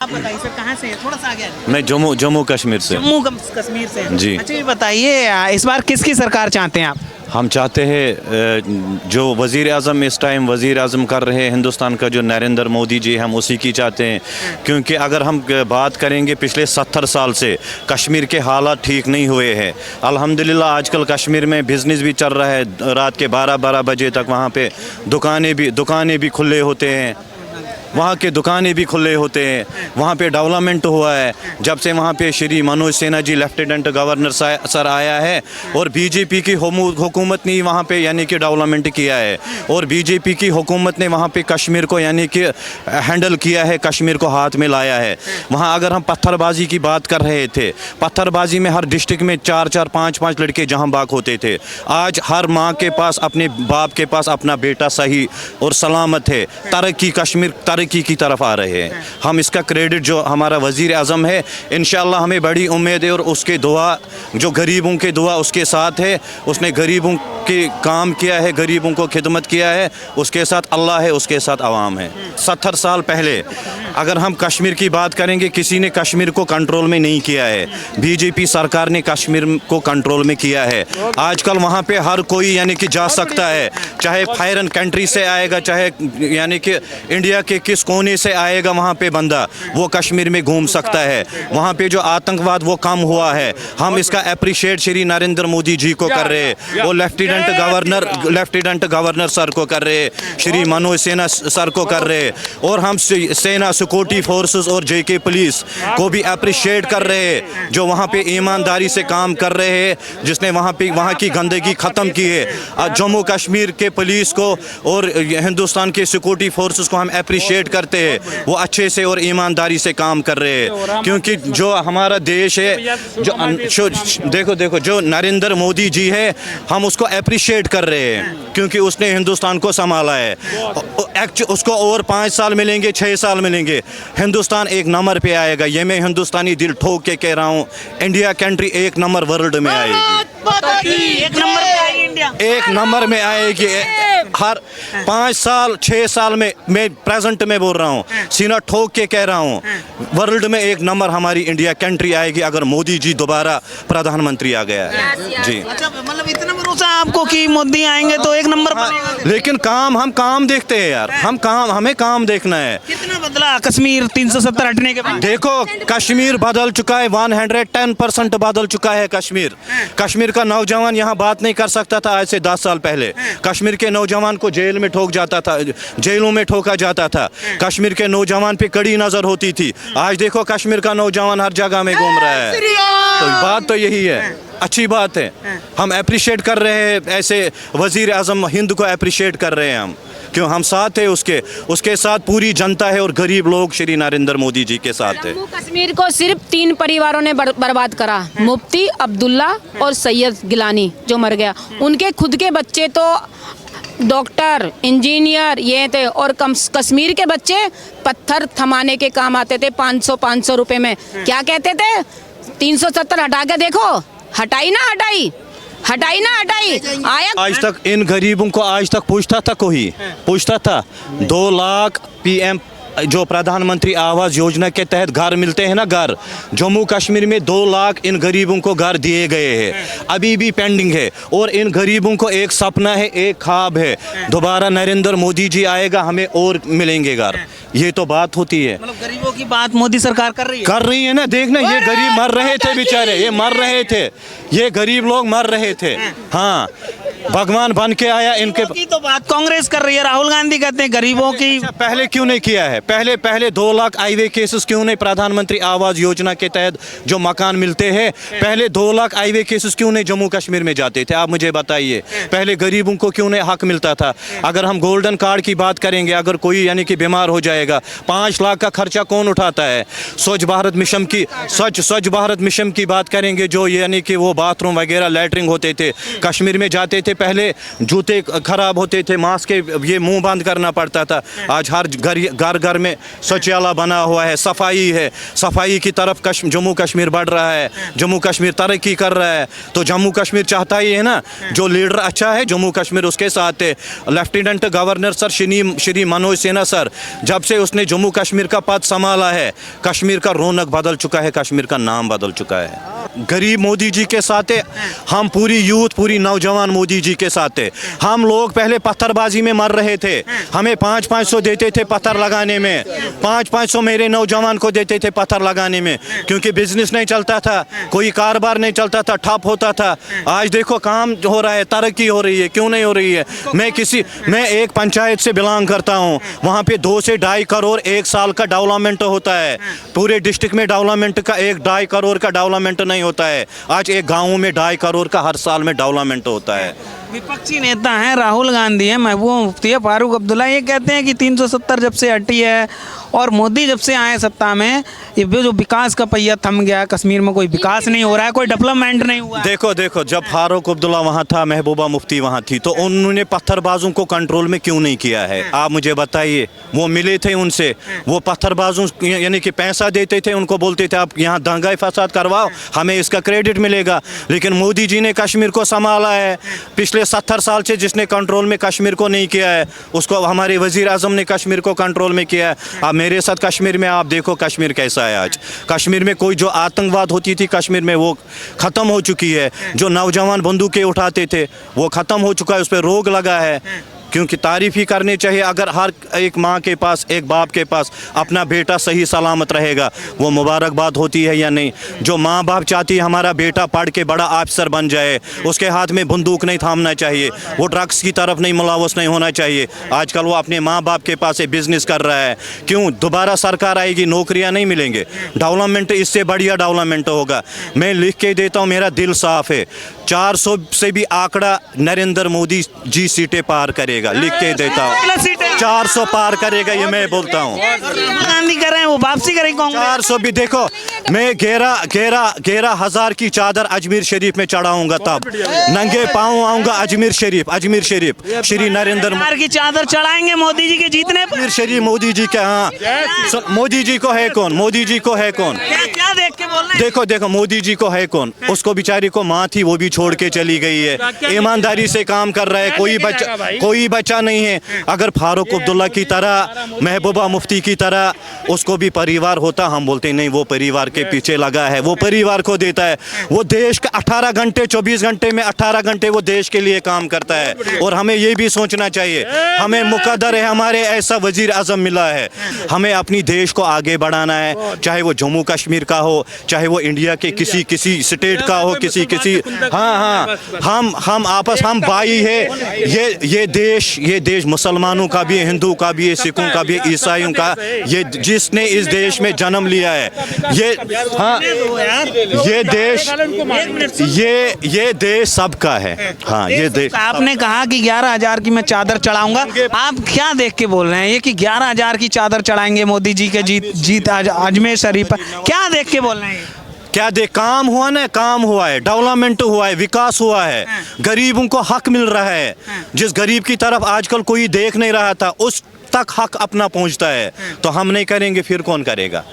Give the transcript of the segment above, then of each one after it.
आप बताइए सर, कहाँ से हैं? थोड़ा सा आगे आ जाइए। मैं जम्मू कश्मीर से। कश्मीर से हैं। जी। अच्छा, ये बताइए इस बार किसकी सरकार चाहते हैं आप? हम चाहते हैं जो वज़ीर आज़म इस टाइम वज़ीर आज़म कर रहे हैं हिंदुस्तान का, जो नरेंद्र मोदी जी, हम उसी की चाहते हैं। क्योंकि अगर हम बात करेंगे पिछले 70 साल से कश्मीर के हालात ठीक नहीं हुए हैं। अल्हम्दुलिल्लाह आजकल कश्मीर में बिज़नेस भी चल रहा है, रात के 12 बजे तक वहाँ पे दुकानें भी खुले होते हैं, वहाँ के दुकानें भी खुले होते हैं। वहाँ पे डेवलपमेंट हुआ है जब से वहाँ पे Shri Manoj Sinha ji lieutenant governor sir आया है, और बीजेपी की हुकूमत ने वहाँ पे यानी कि डेवलपमेंट किया है, और बीजेपी की हुकूमत ने वहाँ पे कश्मीर को यानी कि हैंडल किया है, कश्मीर को हाथ में लाया है। वहाँ अगर हम पत्थरबाजी की बात कर रहे थे, पत्थरबाजी में हर डिस्ट्रिक्ट में 4-4, 5-5 लड़के जहाँ बाग होते थे, आज हर माँ के पास अपने बाप के पास अपना बेटा सही और सलामत है। कश्मीर तरक्की की तरफ आ रहे हैं। हम इसका क्रेडिट जो हमारा वज़ीर आज़म है, इंशाअल्लाह हमें बड़ी उम्मीद है, और उसके दुआ जो गरीबों के दुआ उसके साथ है। उसने गरीबों के काम किया है, गरीबों को खिदमत किया है, उसके साथ अल्लाह है, उसके साथ आवाम है। 70 साल पहले अगर हम कश्मीर की बात करेंगे, किसी ने कश्मीर को कंट्रोल में नहीं किया है, बीजेपी सरकार ने कश्मीर को कंट्रोल में किया है। आजकल वहाँ पे हर कोई यानी कि जा सकता है, चाहे फॉरेन कंट्री से आएगा, चाहे यानी कि इंडिया के किस कोने से आएगा, वहाँ पे बंदा वो कश्मीर में घूम सकता है। वहाँ पे जो आतंकवाद वो कम हुआ है, हम इसका अप्रिशिएट श्री नरेंद्र मोदी जी को कर रहे हैं, वो लेफ्टिनेंट गवर्नर सर को कर रहे हैं, श्री मनोज सिन्हा सर को कर रहे हैं, और हम सेना सिक्योरिटी फोर्सेस और जेके पुलिस को भी अप्रिशिएट कर रहे हैं, जो वहाँ पे ईमानदारी से काम कर रहे हैं, जिसने वहाँ की गंदगी ख़त्म की है। जम्मू कश्मीर के पुलिस को और हिंदुस्तान के सिक्योरिटी फोर्सेस को हम अप्रिशिएट करते हैं, वो अच्छे से और ईमानदारी से काम कर रहे हैं। क्योंकि जो हमारा देश है, जो देखो जो नरेंद्र मोदी जी है, हम उसको अप्रिशिएट कर रहे हैं, क्योंकि उसने हिंदुस्तान को संभाला है। उसको और 5 साल मिलेंगे, 6 साल मिलेंगे, हिंदुस्तान एक नंबर पे आएगा। ये मैं हिंदुस्तानी दिल ठोक के कह रहा हूँ, इंडिया कंट्री एक नंबर वर्ल्ड में आएगी, एक नंबर में आएगी। हर 5 साल 6 साल में, मैं प्रेजेंट में बोल रहा हूँ, सीना ठोक के कह रहा हूँ, वर्ल्ड में एक नंबर हमारी इंडिया कंट्री आएगी, अगर मोदी जी दोबारा प्रधानमंत्री आ गया है। जी, अच्छा, मतलब इतना भरोसा आपको कि मोदी आएंगे तो एक नंबर बनेगा? लेकिन हम काम देखते हैं यार, हमें काम देखना है। कितना बदला कश्मीर 370 हटने के बाद? देखो कश्मीर बदल चुका है, 110% बदल चुका है कश्मीर का नौजवान यहाँ बात नहीं कर सकता था आज से 10 साल पहले। कश्मीर के नौजवान को जेल में जेलों में ठोका जाता था। कश्मीर के नौजवान पे कड़ी नजर होती थी। आज देखो कश्मीर का नौजवान हर जगह में घूम रहा है। तो बात तो यही है, अच्छी बात है। हम अप्रिशिएट कर रहे हैं, ऐसे वजीर आजम हिंद को अप्रिशिएट कर रहे हैं हम, क्यों हम साथ है उसके साथ पूरी जनता है, और गरीब लोग श्री नरेंद्र मोदी जी के साथ है। जम्मू कश्मीर को सिर्फ 3 परिवारों ने बर्बाद करा, मुफ्ती, अब्दुल्ला और सैयद गिलानी जो मर गया। उनके खुद के बच्चे तो डॉक्टर, इंजीनियर ये थे, और कश्मीर के बच्चे पत्थर थमाने के काम आते थे 500 रुपए में। क्या कहते थे? 370 हटा के देखो, हटाई ना हटाई आया। आज तक इन गरीबों को आज तक पूछता था 2 लाख PM जो प्रधानमंत्री आवास योजना के तहत घर मिलते हैं ना, घर जम्मू कश्मीर में 2 लाख इन गरीबों को घर दिए गए हैं, अभी भी पेंडिंग है। और इन गरीबों को एक सपना है, एक ख्वाब है, दोबारा नरेंद्र मोदी जी आएगा, हमें और मिलेंगे घर। ये तो बात होती है, मतलब गरीबों की बात मोदी सरकार कर रही है ना। देखना, ये गरीब मर रहे थे बेचारे, ये गरीब लोग मर रहे थे। हाँ, भगवान बन के आया इनके की तो बात कांग्रेस कर रही है, राहुल गांधी कहते हैं गरीबों की। पहले क्यों नहीं किया है? पहले 2 लाख हाईवे केसेस क्यों नहीं? प्रधानमंत्री आवास योजना के तहत जो मकान मिलते हैं, पहले 2 लाख हाईवे केसेस क्यों नहीं जम्मू कश्मीर में जाते थे? आप मुझे बताइए, पहले गरीबों को क्यों नहीं हक मिलता था? अगर हम गोल्डन कार्ड की बात करेंगे, अगर कोई यानी कि बीमार हो जाएगा, 5 लाख का खर्चा कौन उठाता है? स्वच्छ भारत मिशन की बात करेंगे, जो यानी कि वो बाथरूम वगैरह लैटरिंग होते थे, कश्मीर में जाते थे आते पहले जूते खराब होते थे, मास्क के ये मुंह बंद करना पड़ता था। आज हर घर घर में शौचालय बना हुआ है, सफाई है, सफाई की तरफ जम्मू कश्मीर बढ़ रहा है, जम्मू कश्मीर तरक्की कर रहा है। तो जम्मू कश्मीर चाहता ही है ना, जो लीडर अच्छा है जम्मू कश्मीर उसके साथ है। Lieutenant governor sir Shri Manoj Sinha sir, जब से उसने जम्मू कश्मीर का पद संभाला है, कश्मीर का रौनक बदल चुका है, कश्मीर का नाम बदल चुका है। गरीब मोदी जी के साथ है, हम पूरी यूथ पूरी नौजवान मोदी जी के साथ है। हम लोग पहले पत्थरबाजी में मर रहे थे, हमें 500-500 देते थे पत्थर लगाने में, 500-500 मेरे नौजवान को देते थे पत्थर लगाने में, क्योंकि बिजनेस नहीं चलता था, कोई कारोबार नहीं चलता था, ठप होता था। आज देखो काम हो रहा है, तरक्की हो रही है, क्यों नहीं हो रही है? मैं एक पंचायत से बिलोंग करता हूँ, वहाँ पे 2 से 2.5 करोड़ एक साल का डेवलपमेंट होता है। पूरे डिस्ट्रिक्ट में डेवलपमेंट का 1-2.5 करोड़ का डेवलपमेंट नहीं होता है। आज एक गाँव में 2.5 करोड़ का हर साल में डेवलपमेंट होता है। विपक्षी नेता हैं, राहुल गांधी हैं, महबूबा मुफ्ती है, फारूक अब्दुल्ला, ये कहते हैं कि 370 जब से हटी है और मोदी जब से आए सत्ता में, ये जो विकास का पहिया थम गया, कश्मीर में कोई विकास नहीं हो रहा है, कोई डेवलपमेंट नहीं हुआ। देखो जब फारूक अब्दुल्ला वहाँ था, महबूबा मुफ्ती वहाँ थी, तो उन्होंने पत्थरबाजों को कंट्रोल में क्यों नहीं किया है? आप मुझे बताइए। वो मिले थे उनसे, वो पत्थरबाजों यानी कि पैसा देते थे, उनको बोलते थे आप यहाँ दंगा फसाद करवाओ, हमें इसका क्रेडिट मिलेगा। लेकिन मोदी जी ने कश्मीर को संभाला है। पिछले 70 साल से जिसने कंट्रोल में कश्मीर को नहीं किया है, उसको हमारे वजीर आजम ने कश्मीर को कंट्रोल में किया है। आप मेरे साथ कश्मीर में आप देखो कश्मीर कैसा है आज। कश्मीर में कोई जो आतंकवाद होती थी कश्मीर में, वो ख़त्म हो चुकी है। जो नौजवान बंदूकें उठाते थे वो ख़त्म हो चुका है, उस पर रोक लगा है। क्योंकि तारीफ़ ही करनी चाहिए। अगर हर एक माँ के पास, एक बाप के पास अपना बेटा सही सलामत रहेगा, वो मुबारकबाद होती है या नहीं? जो माँ बाप चाहती है हमारा बेटा पढ़ के बड़ा अफसर बन जाए, उसके हाथ में बंदूक नहीं थामना चाहिए, वो ड्रग्स की तरफ नहीं मुलव्वस नहीं होना चाहिए। आजकल वो अपने माँ बाप के पास बिजनेस कर रहा है। क्यों? दोबारा सरकार आएगी, नौकरियाँ नहीं मिलेंगे, डेवलपमेंट इससे बढ़िया डेवलपमेंट होगा। मैं लिख के देता हूँ, मेरा दिल साफ़ है। 400 से भी आंकड़ा नरेंद्र मोदी जी सीटें पार करेगा, लिख के देता हूँ। 400 पार करेगा, ये मैं बोलता हूँ। गांधी कर रहे हैं, वो वापसी करेंगे कांग्रेस। 400 भी देखो, मैं 11 हज़ार की चादर अजमेर शरीफ में चढ़ाऊंगा, तब नंगे पाँव आऊंगा अजमेर शरीफ श्री नरेंद्र की चादर चढ़ाएंगे मोदी जी के जीतने पर। अजमेर शरीफ मोदी जी के। हाँ, मोदी जी को है कौन? मोदी जी को है कौन? क्या देख के बोल रहे हैं? देखो मोदी जी को है कौन? उसको बेचारी को माँ थी, वो भी छोड़ के चली गई है। ईमानदारी से काम कर रहा है, कोई बच्चा नहीं है। अगर फारूक अब्दुल्ला की तरह, महबूबा मुफ्ती की तरह उसको भी परिवार होता, हम बोलते नहीं, वो परिवार के पीछे लगा है, वो परिवार को देता है। वो देश का 18 घंटे 24 घंटे में 18 घंटे वो देश के लिए काम करता है। और हमें ये भी सोचना चाहिए, हमें मुकद्दर है, हमारे ऐसा वजीर आजम मिला है। हमें अपनी देश को आगे बढ़ाना है, चाहे वो जम्मू कश्मीर का हो, चाहे वो इंडिया के किसी स्टेट का हो, किसी हाँ, हम आपस, हम भाई है। ये देश मुसलमानों का भी है, हिंदू का भी है, सिखों का भी है, ईसाइयों का। ये जिसने इस देश में जन्म लिया है, ये देश सबका है। हाँ, ये देश। आपने कहा कि 11,000 की मैं चादर चढ़ाऊंगा, आप क्या देख के बोल रहे हैं? ये कि 11,000 की चादर चढ़ाएंगे मोदी जी के जीत अजमेर शरीफ पर, क्या देख के बोल रहे हैं? क्या काम हुआ ना? काम हुआ है, डेवलपमेंट हुआ है, विकास हुआ है, गरीबों को हक मिल रहा है। जिस गरीब की तरफ आजकल कोई देख नहीं रहा था, उस तक हक अपना पहुंचता है। तो हम नहीं करेंगे, फिर कौन करेगा?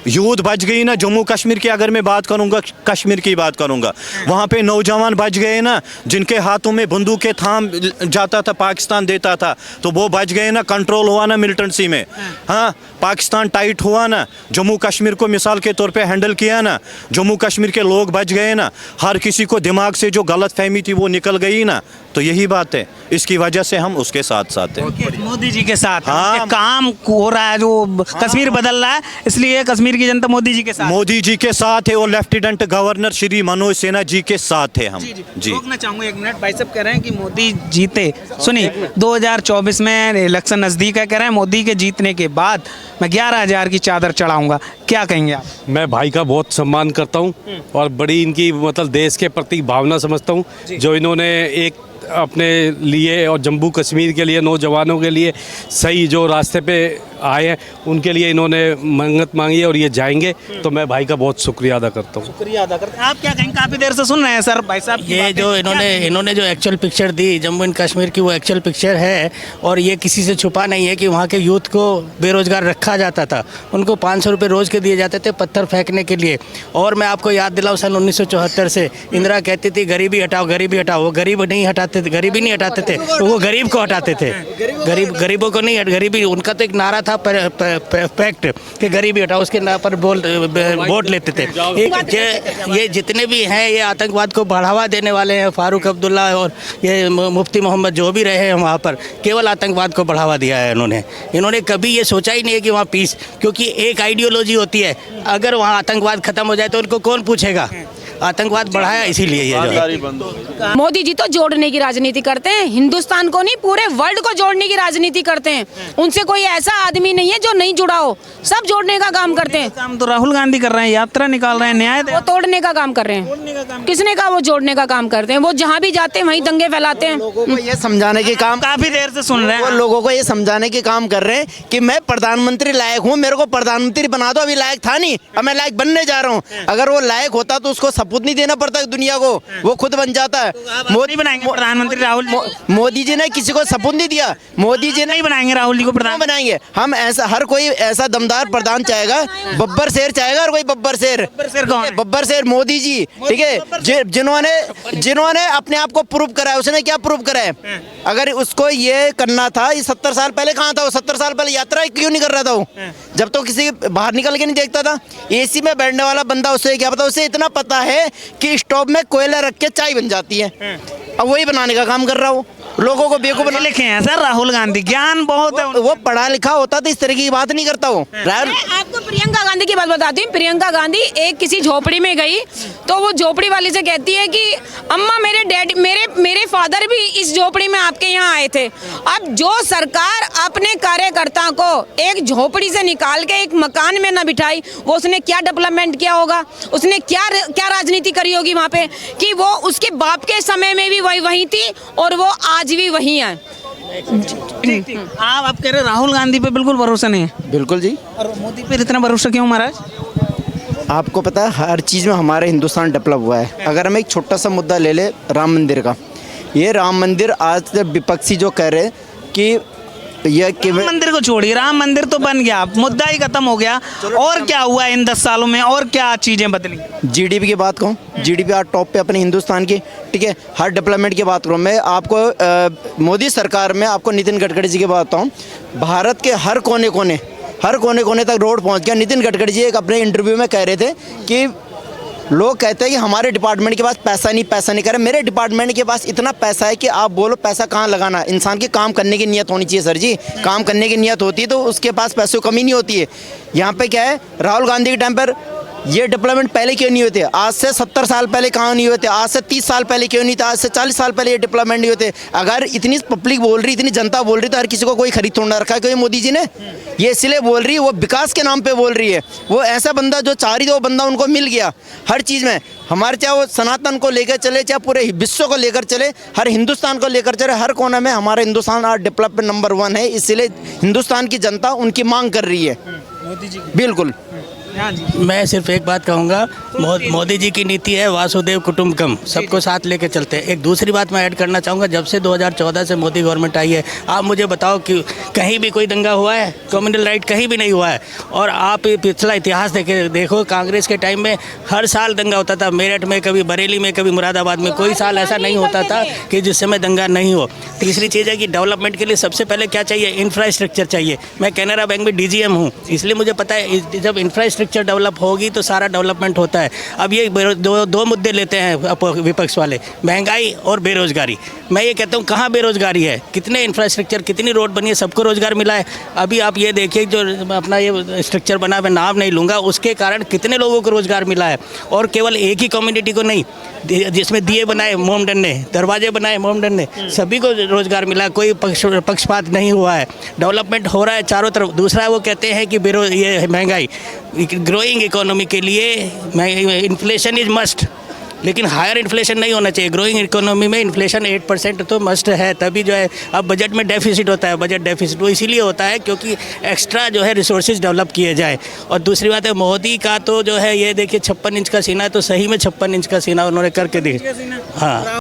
यूथ बच गई ना जम्मू कश्मीर की। अगर मैं बात करूंगा, कश्मीर की बात करूंगा, वहाँ पे नौजवान बच गए ना, जिनके हाथों में बंदूकें थाम जाता था, पाकिस्तान देता था, तो वो बच गए ना। कंट्रोल हुआ ना मिलिटेंसी में। हाँ, पाकिस्तान टाइट हुआ ना, जम्मू कश्मीर को मिसाल के तौर पे हैंडल किया ना, जम्मू कश्मीर के लोग बच गए ना। हर किसी को दिमाग से जो गलत फहमी थी वो निकल गई ना। तो यही बात है, इसकी वजह से हम उसके साथ हैं, मोदी जी के साथ। हाँ, काम हो रहा है, जो कश्मीर बदल रहा है, इसलिए कश्मीर की जनता मोदी जी के साथ, मोदी जी के साथ है। और लेफ्टिनेंट गवर्नर श्री मनोज सिन्हा जी के साथ है हम। जी रोकना चाहूंगा 1 मिनट। भाई साहब कह रहे हैं कि मोदी जीते, सुनिए, 2024 में इलेक्शन नजदीक है, कह रहे हैं मोदी के जीतने के बाद मैं 11,000 की चादर चढ़ाऊंगा, क्या कहेंगे आप? मैं भाई का बहुत सम्मान करता हूं और बड़ी इनकी मतलब देश के प्रति भावना समझता हूं, जो इन्होंने एक अपने लिए और जम्मू कश्मीर के लिए नौजवानों के लिए सही जो रास्ते पे आए हैं उनके लिए इन्होंने मन्नत मांगी है और ये जाएंगे, तो मैं भाई का बहुत शुक्रिया अदा करता हूँ। शुक्रिया अदा करते हैं। आप क्या कहेंगे, काफ़ी देर से सुन रहे हैं सर भाई साहब की ये बातें। जो क्या कहेंगे? इन्होंने जो actual picture the Jammu and Kashmir की, वो एक्चुअल पिक्चर है और ये किसी से छुपा नहीं है कि वहाँ के यूथ को बेरोज़गार रखा जाता था। उनको 500 रुपये रोज़ के दिए जाते थे पत्थर फेंकने के लिए। और मैं आपको याद दिलाऊँ, सन 1974 से इंदिरा कहती थी गरीबी हटाओ, गरीबी हटाओ। वो गरीब नहीं हटाते थे, गरीबी नहीं हटाते थे, वो गरीब को हटाते थे। गरीबों को नहीं, गरीबी उनका तो एक नारा था पैक्ट कि गरीबी हटाओ, उसके नाम पर वोट लेते थे। ये जितने भी हैं ये आतंकवाद को बढ़ावा देने वाले हैं। फारूक अब्दुल्ला और ये मुफ्ती मोहम्मद जो भी रहे हैं वहाँ पर, केवल आतंकवाद को बढ़ावा दिया है इन्होंने कभी ये सोचा ही नहीं है कि वहाँ पीस, क्योंकि एक आइडियोलॉजी होती है, अगर वहाँ आतंकवाद खत्म हो जाए तो उनको कौन पूछेगा। आतंकवाद बढ़ाया इसीलिए ये जो है। मोदी जी तो जोड़ने की राजनीति करते हैं, हिंदुस्तान को नहीं पूरे वर्ल्ड को जोड़ने की राजनीति करते हैं। उनसे कोई ऐसा आदमी नहीं है जो नहीं जुड़ा हो, सब जोड़ने का काम करते हैं। काम तो राहुल गांधी कर रहे हैं, यात्रा निकाल रहे हैं, न्याय दे वो तोड़ने का काम कर रहे हैं। किसने कहा वो जोड़ने का काम करते हैं? वो जहाँ भी जाते हैं वहीं दंगे फैलाते हैं। लोगों को ये समझाने के काम, काफी देर से सुन रहे वो हैं। लोगों को ये समझाने के काम कर रहे हैं कि मैं प्रधानमंत्री लायक हूँ, मेरे को प्रधानमंत्री बना दो। अभी लायक था नहीं, अब मैं लायक बनने जा रहा हूँ। अगर वो लायक होता तो उसको सपूत नहीं देना पड़ता दुनिया को, वो खुद बन जाता है। मोदी बनाएंगे प्रधानमंत्री राहुल जी? मोदी जी ने किसी को सपूत नहीं दिया। मोदी जी ने नहीं बनाएंगे राहुल जी को क्यों प्रधान? बनाएंगे? हम ऐसा, हर कोई ऐसा दमदार प्रधान चाहेगा, बब्बर शेर चाहेगा। और कोई बब्बर शेर कौन है? बब्बर शेर मोदी जी, ठीक है, जिन्होंने अपने आप को प्रूव करा है। उसने क्या प्रूव करा है? अगर उसको ये करना था, ये 70 साल पहले कहाँ था वो? 70 साल पहले यात्रा क्यों नहीं कर रहा था वो? जब तो किसी बाहर निकल के नहीं देखता था। एसी में बैठने वाला बंदा, उससे क्या पता? उसे इतना पता है कि स्टोव में कोयला रख के चाय बन जाती है। अब वही बनाने का काम कर रहा हूँ, लोगों को बेवकूफ बना। लिखे हैं सर राहुल गांधी, ज्ञान बहुत है। वो पढ़ा लिखा होता तो इस तरह की बात नहीं करता वो। मैं आपको प्रियंका गांधी की बात बताती हूँ। प्रियंका गांधी एक किसी झोपड़ी में गई तो वो झोपड़ी वाली से कहती है कि अम्मा मेरे डैडी मेरे फादर भी इस झोपड़ी में आपके यहाँ आए थे। अब जो सरकार अपने कार्यकर्ता को एक झोपड़ी से निकाल के एक मकान में न बिठाई, वो उसने क्या डेवलपमेंट किया होगा? उसने क्या राजनीति करी होगी वहाँ पे कि वो उसके बाप के समय में भी वही थी और वो आज भी वही है। आप कह रहे राहुल गांधी पे बिल्कुल भरोसा नहीं है, बिल्कुल जी। और मोदी पे इतना भरोसा क्यों महाराज? आपको पता है हर चीज़ में हमारे हिंदुस्तान डेवलप हुआ है। अगर हम एक छोटा सा मुद्दा ले ले राम मंदिर का, ये राम मंदिर आज विपक्षी जो कह रहे कि राम मंदिर को छोड़िए, राम मंदिर तो बन गया, मुद्दा ही खत्म हो गया। और क्या हुआ इन 10 सालों में, और क्या चीजें बदली? जीडीपी की बात कहूँ, जीडीपी आज टॉप पे अपने हिंदुस्तान की, ठीक है। हर डेवलपमेंट की बात करूँ मैं आपको, मोदी सरकार में आपको नितिन गडकरी जी की बात बताऊँ, भारत के हर कोने कोने तक रोड पहुँच गया। नितिन गडकरी जी एक अपने इंटरव्यू में कह रहे थे कि लोग कहते हैं कि हमारे डिपार्टमेंट के पास पैसा नहीं कर रहे। मेरे डिपार्टमेंट के पास इतना पैसा है कि आप बोलो पैसा कहाँ लगाना। इंसान की काम करने की नीयत होनी चाहिए सर जी, काम करने की नीयत होती है तो उसके पास पैसों की कमी नहीं होती है। यहाँ पे क्या है, राहुल गांधी के टाइम पर ये डेवलपमेंट पहले क्यों नहीं होते? आज से 70 साल पहले कहाँ नहीं होते? आज से 30 साल पहले क्यों नहीं था? आज से 40 साल पहले ये डेवलपमेंट नहीं होते? अगर इतनी पब्लिक बोल रही, इतनी जनता बोल रही तो हर किसी को कोई खरीद थोड़ा रखा है क्यों मोदी जी ने? ये इसलिए बोल रही है, वो विकास के नाम पे बोल रही है। वो ऐसा बंदा जो चाह रही थी वो बंदा उनको मिल गया हर चीज़ में। हमारे चाहे वो सनातन को लेकर चले, चाहे पूरे विश्व को लेकर चले, हर हिंदुस्तान को लेकर चले, हर कोने में हमारा हिंदुस्तान आज डेवलपमेंट नंबर 1 है। इसलिए हिंदुस्तान की जनता उनकी मांग कर रही है। मोदी जी बिल्कुल। मैं सिर्फ एक बात कहूँगा, मोदी जी की नीति है वासुदेव कुटुंबकम, सबको साथ लेके चलते हैं। एक दूसरी बात मैं ऐड करना चाहूँगा, जब से 2014 से मोदी गवर्नमेंट आई है, आप मुझे बताओ कि कहीं भी कोई दंगा हुआ है? कम्युनल राइट कहीं भी नहीं हुआ है। और आप पिछला इतिहास देखो, कांग्रेस के टाइम में हर साल दंगा होता था। मेरठ में, कभी बरेली में, कभी मुरादाबाद में, कोई साल ऐसा नहीं होता था कि जिस समय दंगा नहीं हो। तीसरी चीज़ है कि डेवलपमेंट के लिए सबसे पहले क्या चाहिए? इंफ्रास्ट्रक्चर चाहिए। मैं कैनरा बैंक में DGM हूँ, इसलिए मुझे पता है जब इंफ्रास्ट्रक्चर डेवलप होगी तो सारा डेवलपमेंट होता है। अब ये दो मुद्दे लेते हैं विपक्ष वाले, महंगाई और बेरोजगारी। मैं ये कहता हूँ कहाँ बेरोजगारी है? कितने इंफ्रास्ट्रक्चर, कितनी रोड बनी है, सबको रोजगार मिला है। अभी आप ये देखिए जो अपना ये स्ट्रक्चर बना, मैं नाम नहीं लूँगा, उसके कारण कितने लोगों को रोजगार मिला है। और केवल एक ही कम्युनिटी को नहीं, जिसमें दिए बनाए मोमडन ने, दरवाजे बनाए मोमडन ने, सभी को रोजगार मिला, कोई पक्षपात नहीं हुआ है। डेवलपमेंट हो रहा है चारों तरफ। दूसरा वो कहते हैं कि ये महंगाई, ग्रोइंग इकोनॉमी के लिए इन्फ्लेशन इज मस्ट, लेकिन हायर इन्फ्लेशन नहीं होना चाहिए। ग्रोइंग इकोनॉमी में इन्फ्लेशन 8% तो मस्ट है, तभी जो है अब बजट में डेफिसिट होता है। बजट डेफिसिट वो इसीलिए होता है क्योंकि एक्स्ट्रा जो है रिसोर्सेज डेवलप किए जाए। और दूसरी बात है मोदी का तो जो है ये देखिए 56 इंच का सीना है, तो सही में 56 इंच का सीना उन्होंने करके दिया। हाँ।